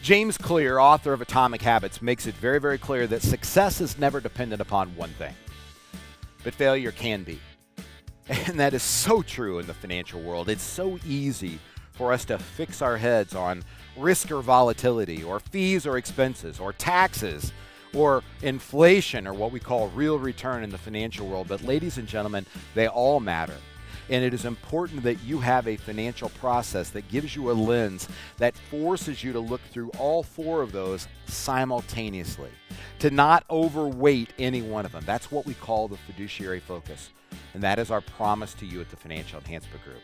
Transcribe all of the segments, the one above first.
James Clear, author of Atomic Habits, makes it very, very clear that success is never dependent upon one thing, but failure can be. And that is so true in the financial world. It's so easy for us to fix our heads on risk or volatility, or fees or expenses, or taxes, or inflation, or what we call real return in the financial world. But ladies and gentlemen, they all matter. And it is important that you have a financial process that gives you a lens that forces you to look through all four of those simultaneously, to not overweight any one of them. That's what we call the fiduciary focus. And that is our promise to you at the Financial Enhancement Group.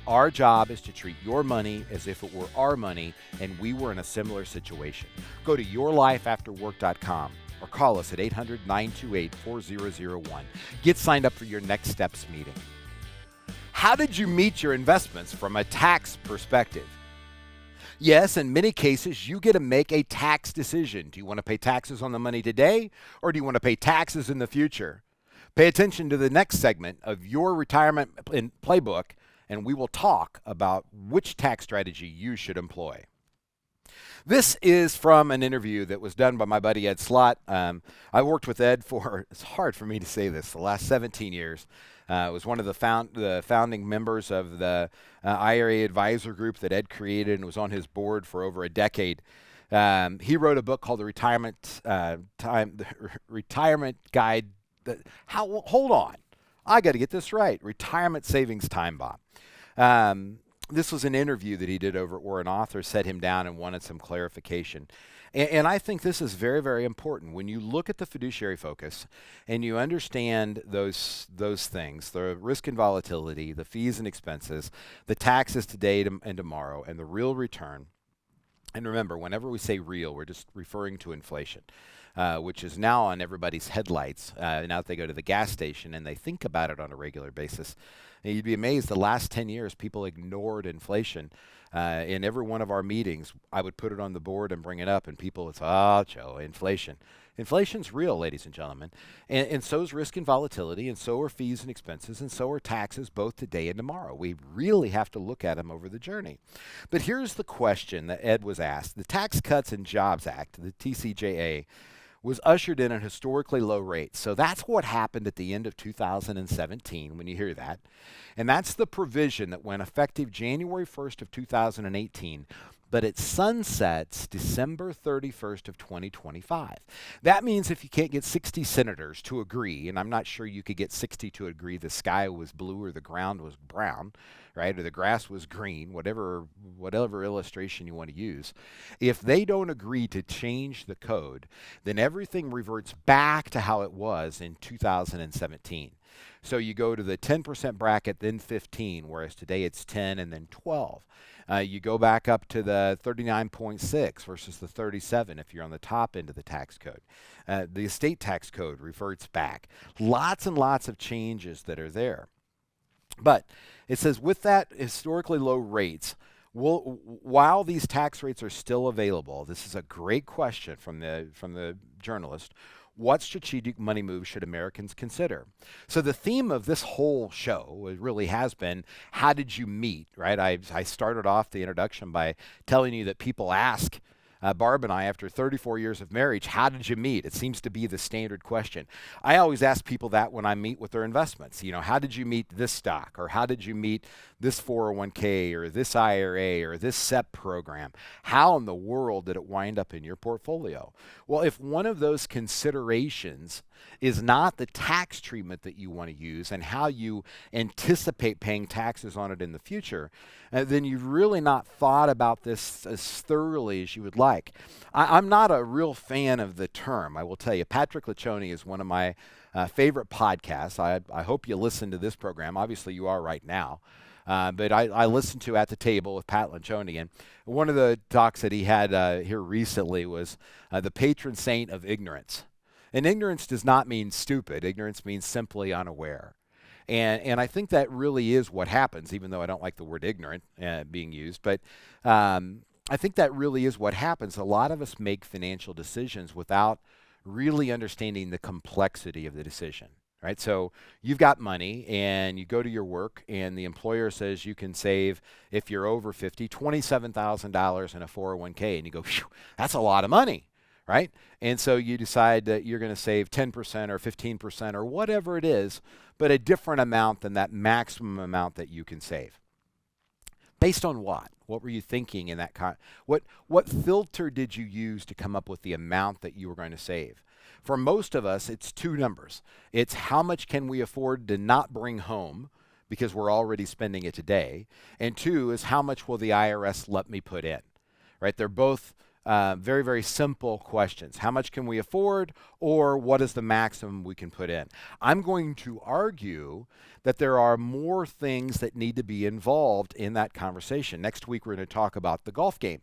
Our job is to treat your money as if it were our money and we were in a similar situation. Go to yourlifeafterwork.com or call us at 800-928-4001. Get signed up for your Next Steps meeting. How did you meet your investments from a tax perspective? Yes, in many cases, you get to make a tax decision. Do you want to pay taxes on the money today, or do you want to pay taxes in the future? Pay attention to the next segment of your Retirement Playbook, and we will talk about which tax strategy you should employ. This is from an interview that was done by my buddy Ed Slott. I worked with Ed for, it's hard for me to say this, the last 17 years. Was one of the founding members of the IRA advisor group that Ed created, and was on his board for over a decade. He wrote a book called The Retirement Guide. Hold on, I got to get this right. Retirement Savings Time Bomb. This was an interview that he did over where an author set him down and wanted some clarification. And I think this is very, very important. When you look at the fiduciary focus and you understand those things, the risk and volatility, the fees and expenses, the taxes today and tomorrow, and the real return. And remember, whenever we say real, we're just referring to inflation, which is now on everybody's headlights. Now that they go to the gas station and they think about it on a regular basis. And you'd be amazed, the last 10 years, people ignored inflation. In every one of our meetings, I would put it on the board and bring it up, and people would say, oh, Joe, inflation. Inflation's real, ladies and gentlemen. And so is risk and volatility, and so are fees and expenses, and so are taxes, both today and tomorrow. We really have to look at them over the journey. But here's the question that Ed was asked. The Tax Cuts and Jobs Act, the TCJA, was ushered in at historically low rates. So that's what happened at the end of 2017 when you hear that. And that's the provision that went effective January 1st of 2018, but it sunsets December 31st of 2025. That means if you can't get 60 senators to agree, and I'm not sure you could get 60 to agree the sky was blue or the ground was brown, right, or the grass was green, whatever illustration you want to use. If they don't agree to change the code, then everything reverts back to how it was in 2017. So you go to the 10% bracket, then 15, whereas today it's 10 and then 12. You go back up to the 39.6 versus the 37 if you're on the top end of the tax code. The estate tax code reverts back. Lots and lots of changes that are there. But it says with that historically low rates, while these tax rates are still available, this is a great question from the journalist. What strategic money moves should Americans consider? So the theme of this whole show really has been, how did you meet, right? I started off the introduction by telling you that people ask Barb and I, after 34 years of marriage, how did you meet? It seems to be the standard question. I always ask people that when I meet with their investments. You know, how did you meet this stock? Or how did you meet this 401k or this IRA or this SEP program? How in the world did it wind up in your portfolio? Well, if one of those considerations is not the tax treatment that you want to use and how you anticipate paying taxes on it in the future, then you've really not thought about this as thoroughly as you would like. I'm not a real fan of the term, I will tell you. Patrick Lencioni is one of my favorite podcasts. I hope you listen to this program. Obviously, you are right now. But I listened to At the Table with Pat Lencioni, and one of the talks that he had here recently was the patron saint of ignorance. And ignorance does not mean stupid. Ignorance means simply unaware. And I think that really is what happens, even though I don't like the word ignorant being used. But I think that really is what happens. A lot of us make financial decisions without really understanding the complexity of the decision. right? So you've got money and you go to your work and the employer says you can save, if you're over 50, $27,000 in a 401k, and you go, phew, that's a lot of money, right? And so you decide that you're going to save 10% or 15% or whatever it is, but a different amount than that maximum amount that you can save. Based on what? What were you thinking in that what filter did you use to come up with the amount that you were going to save? For most of us, it's two numbers. It's how much can we afford to not bring home because we're already spending it today, and two is how much will the IRS let me put in, right? They're both very, very simple questions. How much can we afford, or what is the maximum we can put in? I'm going to argue that there are more things that need to be involved in that conversation. Next week, we're going to talk about the golf game.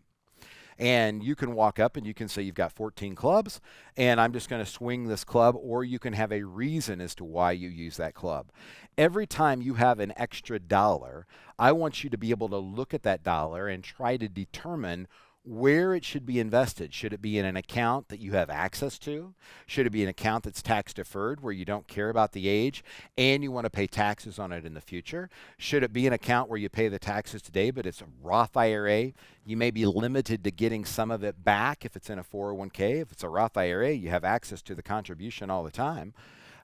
And you can walk up and you can say you've got 14 clubs, and I'm just going to swing this club, or you can have a reason as to why you use that club. Every time you have an extra dollar, I want you to be able to look at that dollar and try to determine where it should be invested. Should it be in an account that you have access to? Should it be an account that's tax deferred where you don't care about the age and you want to pay taxes on it in the future? Should it be an account where you pay the taxes today but it's a Roth IRA? You may be limited to getting some of it back if it's in a 401k. If it's a Roth IRA, you have access to the contribution all the time.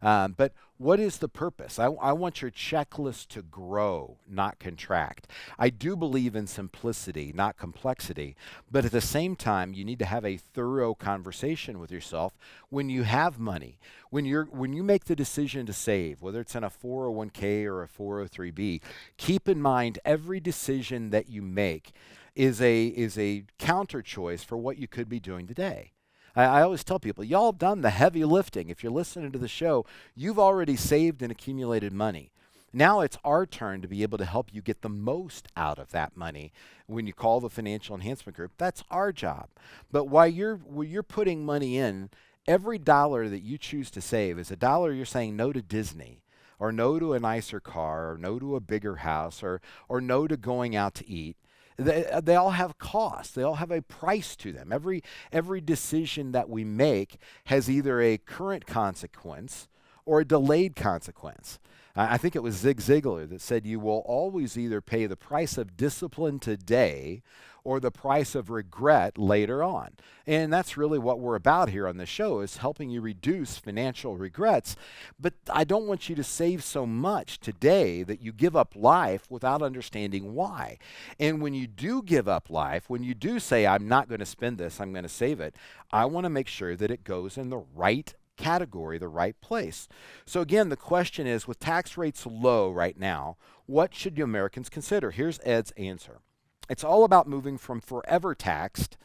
But what is the purpose? I want your checklist to grow, not contract. I do believe in simplicity, not complexity. But at the same time, you need to have a thorough conversation with yourself when you have money. When you make the decision to save, whether it's in a 401k or a 403b, keep in mind every decision that you make is a counter choice for what you could be doing today. I always tell people, y'all done the heavy lifting. If you're listening to the show, you've already saved and accumulated money. Now it's our turn to be able to help you get the most out of that money. When you call the Financial Enhancement Group, that's our job. But while you're putting money in, every dollar that you choose to save is a dollar you're saying no to Disney, or no to a nicer car, or no to a bigger house, or no to going out to eat. They all have costs. They all have a price to them. Every decision that we make has either a current consequence or a delayed consequence. I think it was Zig Ziglar that said you will always either pay the price of discipline today or the price of regret later on. And that's really what we're about here on the show, is helping you reduce financial regrets. But I don't want you to save so much today that you give up life without understanding why. And when you do give up life, when you do say, I'm not going to spend this, I'm going to save it, I want to make sure that it goes in the right category, the right place. So again, the question is, with tax rates low right now, what should Americans consider? Here's Ed's answer. It's all about moving from forever taxed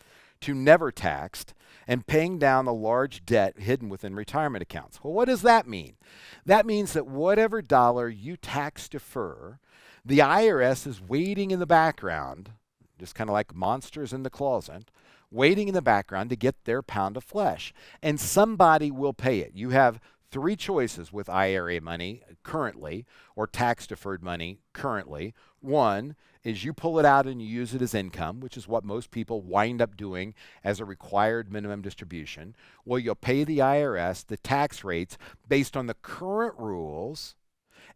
to never taxed and paying down the large debt hidden within retirement accounts. Well, what does that mean? That means that whatever dollar you tax defer, the IRS is waiting in the background, just kind of like monsters in the closet, waiting in the background to get their pound of flesh. And somebody will pay it. You have three choices with IRA money currently, or tax deferred money currently. One is you pull it out and you use it as income, which is what most people wind up doing as a required minimum distribution. Well, you'll pay the IRS the tax rates based on the current rules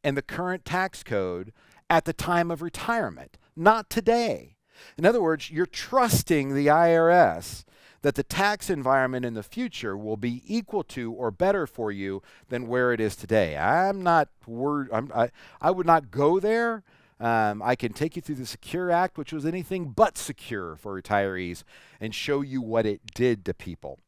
and the current tax code at the time of retirement, not today. In other words, you're trusting the IRS that the tax environment in the future will be equal to or better for you than where it is today. I'm not worried. I would not go there. I can take you through the Secure Act, which was anything but secure for retirees, and show you what it did to people.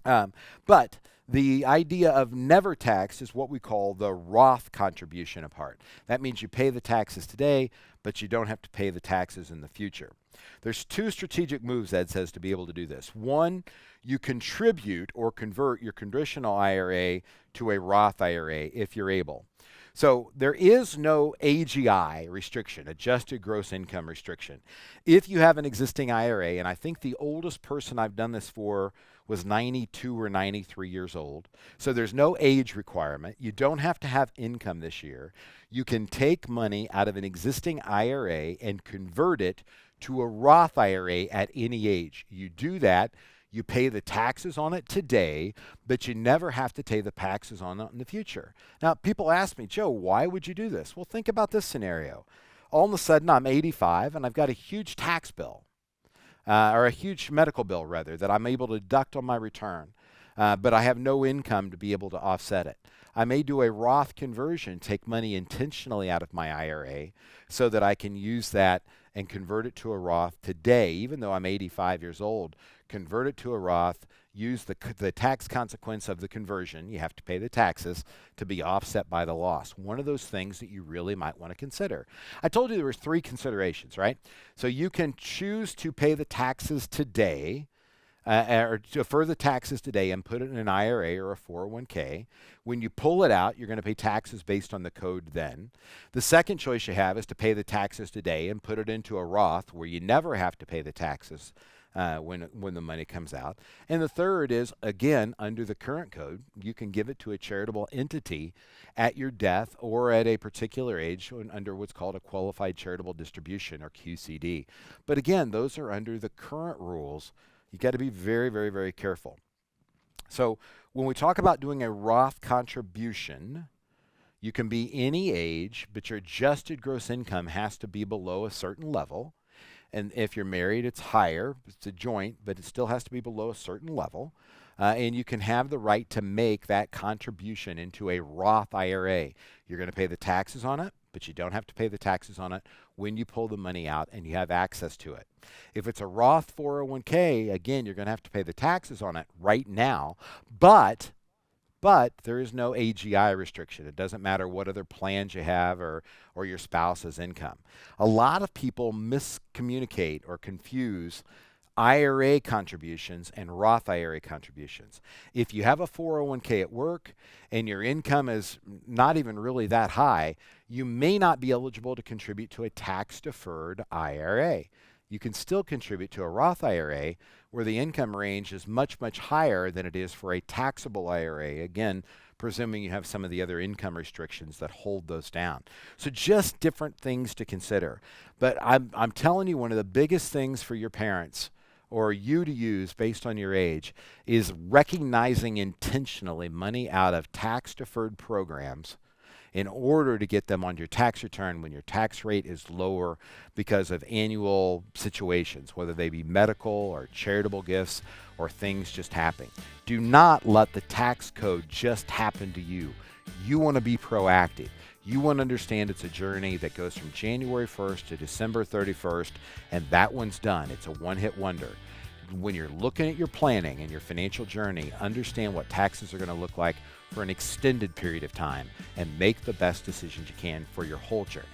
But the idea of never taxed is what we call the Roth contribution apart. That means you pay the taxes today, but you don't have to pay the taxes in the future. There's two strategic moves, Ed says, to be able to do this. One, you contribute or convert your conditional IRA to a Roth IRA if you're able. So there is no AGI restriction, adjusted gross income restriction. If you have an existing IRA, and I think the oldest person I've done this for was 92 or 93 years old, so there's no age requirement. You don't have to have income this year. You can take money out of an existing IRA and convert it to a Roth IRA at any age. You do that, You pay the taxes on it today, but you never have to pay the taxes on it in the future. Now, people ask me, Joe, why would you do this? Well, think about this scenario. All of a sudden, I'm 85 and I've got a huge tax bill, or a huge medical bill, rather, that I'm able to deduct on my return, but I have no income to be able to offset it. I may do a Roth conversion, take money intentionally out of my IRA so that I can use that and convert it to a Roth today, even though I'm 85 years old, convert it to a Roth, use the tax consequence of the conversion, you have to pay the taxes, to be offset by the loss. One of those things that you really might want to consider. I told you there were 3 considerations, right? So you can choose to pay the taxes today, or defer the taxes today and put it in an IRA or a 401k. When you pull it out, you're going to pay taxes based on the code then. The second choice you have is to pay the taxes today and put it into a Roth where you never have to pay the taxes when the money comes out. And the third is, again, under the current code, you can give it to a charitable entity at your death or at a particular age under what's called a qualified charitable distribution, or QCD. But again, those are under the current rules. You got to be very, very, very careful. So when we talk about doing a Roth contribution, you can be any age, but your adjusted gross income has to be below a certain level. And if you're married, it's higher. It's a joint, but it still has to be below a certain level. And you can have the right to make that contribution into a Roth IRA. You're going to pay the taxes on it, but you don't have to pay the taxes on it when you pull the money out and you have access to it. If it's a Roth 401k, again, you're going to have to pay the taxes on it right now, but there is no AGI restriction. It doesn't matter what other plans you have or your spouse's income. A lot of people miscommunicate or confuse IRA contributions and Roth IRA contributions. If you have a 401k at work and your income is not even really that high, you may not be eligible to contribute to a tax-deferred IRA. You can still contribute to a Roth IRA where the income range is much, much higher than it is for a taxable IRA. Again, presuming you have some of the other income restrictions that hold those down. So just different things to consider. But I'm telling you, one of the biggest things for your parents or you to use based on your age is recognizing intentionally money out of tax-deferred programs in order to get them on your tax return when your tax rate is lower because of annual situations, whether they be medical or charitable gifts or things just happening. Do not let the tax code just happen to you. You want to be proactive. You want to understand it's a journey that goes from January 1st to December 31st, and that one's done. It's a one-hit wonder. When you're looking at your planning and your financial journey, understand what taxes are going to look like for an extended period of time and make the best decisions you can for your whole journey.